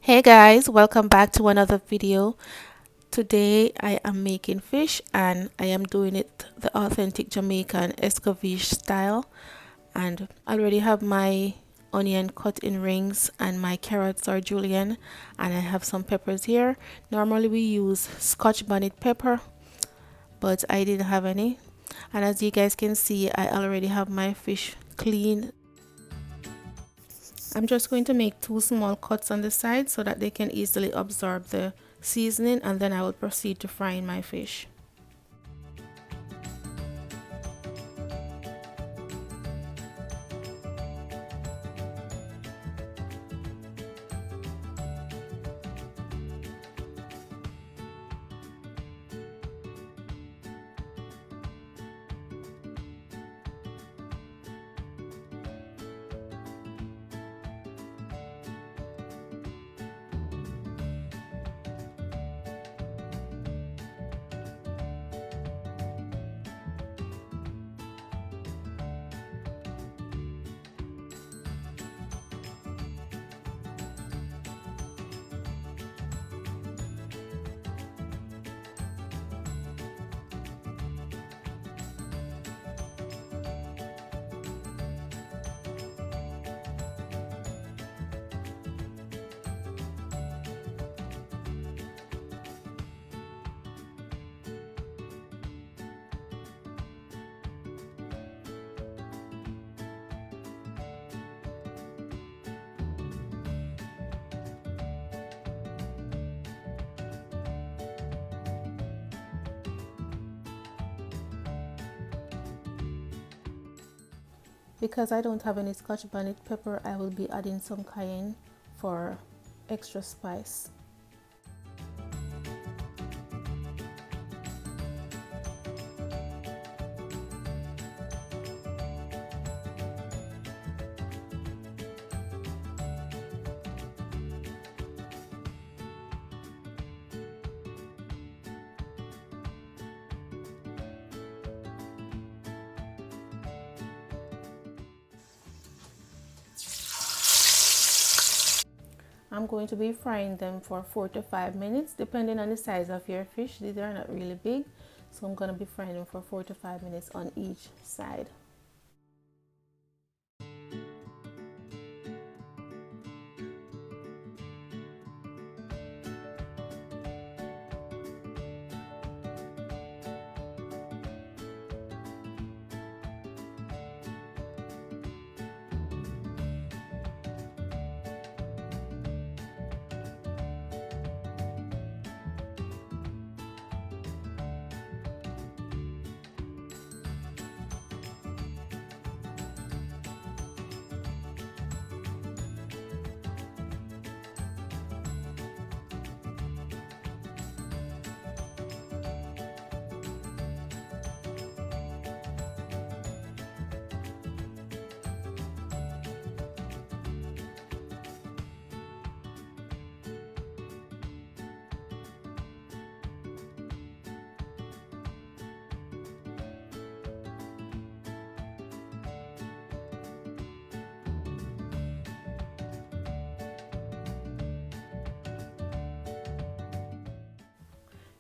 Hey guys, welcome back to another video. Today I am making fish and I am doing it the authentic Jamaican escoveitch style, and I already have my onion cut in rings and my carrots are julienne, and I have some peppers here. Normally we use scotch bonnet pepper, but I didn't have any. And as you guys can see, I already have my fish cleaned. I'm just going to make two small cuts on the side so that they can easily absorb the seasoning, and then I will proceed to frying my fish. Because I don't have any scotch bonnet pepper, I will be adding some cayenne for extra spice. I'm going to be frying them for 4 to 5 minutes depending on the size of your fish. These are not really big, so I'm going to be frying them for 4 to 5 minutes on each side.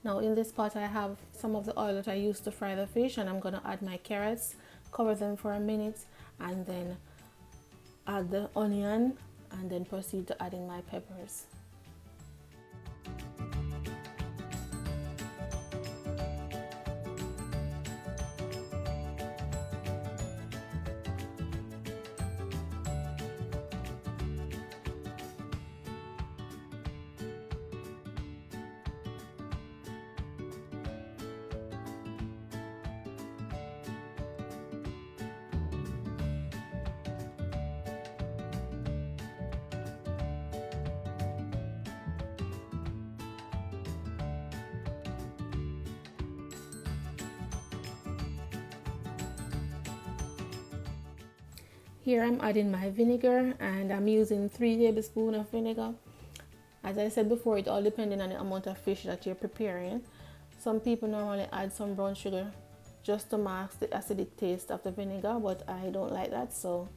Now in this pot I have some of the oil that I used to fry the fish, and I'm going to add my carrots, cover them for a minute, and then add the onion, and then proceed to adding my peppers. Here I'm adding my vinegar, and I'm using 3 tablespoons of vinegar. As I said before, it all depending on the amount of fish that you're preparing. Some people normally add some brown sugar just to mask the acidic taste of the vinegar, but I don't like that, so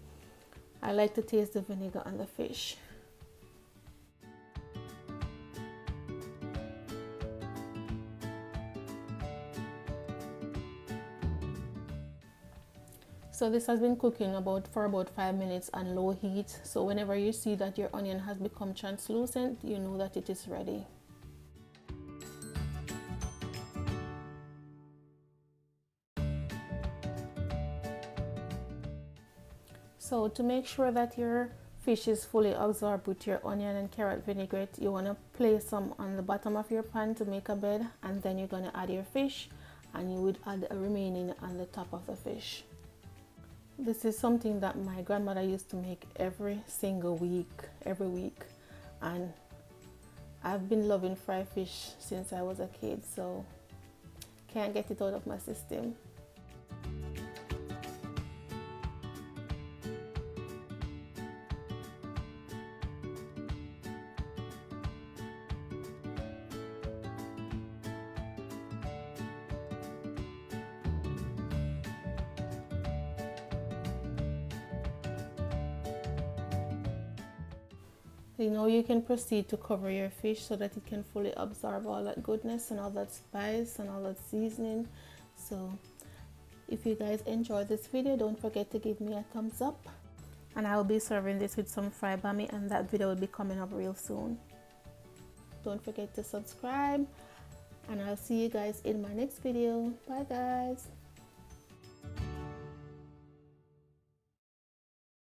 I like to taste the vinegar on the fish. So this has been cooking for about 5 minutes on low heat. So whenever you see that your onion has become translucent, you know that it is ready. So to make sure that your fish is fully absorbed with your onion and carrot vinaigrette, you want to place some on the bottom of your pan to make a bed, and then you're going to add your fish, and you would add a remaining on the top of the fish. This is something that my grandmother used to make every single week, every week, and I've been loving fried fish since I was a kid, so can't get it out of my system. You know, you can proceed to cover your fish so that it can fully absorb all that goodness and all that spice and all that seasoning. So if you guys enjoyed this video, don't forget to give me a thumbs up, and I'll be serving this with some fried balmy, and that video will be coming up real soon. Don't forget to subscribe, and I'll see you guys in my next video. Bye guys.